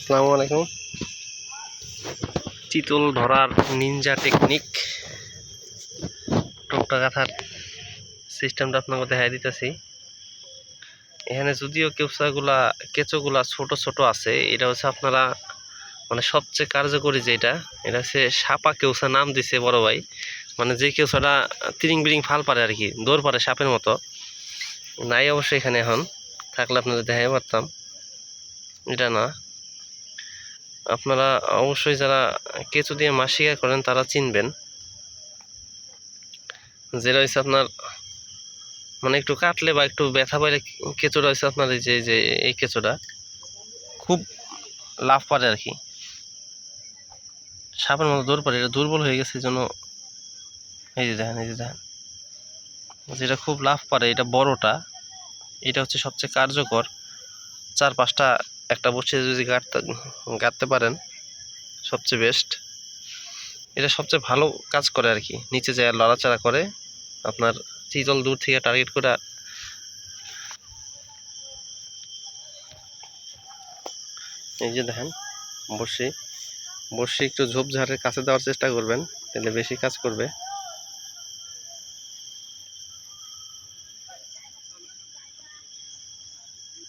আসসালামু আলাইকুম। চিতল ধরার নিনজা টেকনিক টোপটা গাথার সিস্টেমটা আপনাকে দেখাই দিতেছি। এখানে যদিও কেঁচোগুলা ছোট ছোট আছে, এটা হচ্ছে আপনারা মানে সবচেয়ে কার্যকরী যেটা, এটা হচ্ছে সাপা কেউসা নাম দিছে বড় ভাই। মানে যে কেউসাটা তিরিং বিরিং ফাল পারে আর কি, দৌড় পারে সাপের মতো। নাই অবশ্যই এখানে এখন থাকলে আপনাদের দেখাই পারতাম, এটা না। আপনারা অবশ্যই যারা কেঁচো দিয়ে মাছ শিকার করেন তারা চিনবেন, যেটা হচ্ছে আপনার মানে একটু কাটলে বা একটু ব্যথা পাইলে কেঁচোটা হচ্ছে আপনার এই যে এই কেঁচোটা খুব লাভ পারে আর কি, সাপের মতো দৌড় পারে। এটা দুর্বল হয়ে গেছে, এই জন্য এই যে দেখেন যেটা খুব লাভ পারে, এটা বড়টা, এটা হচ্ছে সবচেয়ে কার্যকর। 4-5টা একটা বসে যদি গাঁটতে পারেন সবচেয়ে বেস্ট। এটা সবচেয়ে ভালো কাজ করে আর কি, নিচে যায় লড়াচাড়া করে, আপনার চিতল দূর থেকে টার্গেট করে। এই যে দেখেন বড়শি একটু ঝোপঝাড়ের কাছে দেওয়ার চেষ্টা করবেন, তাহলে বেশি কাজ করবে।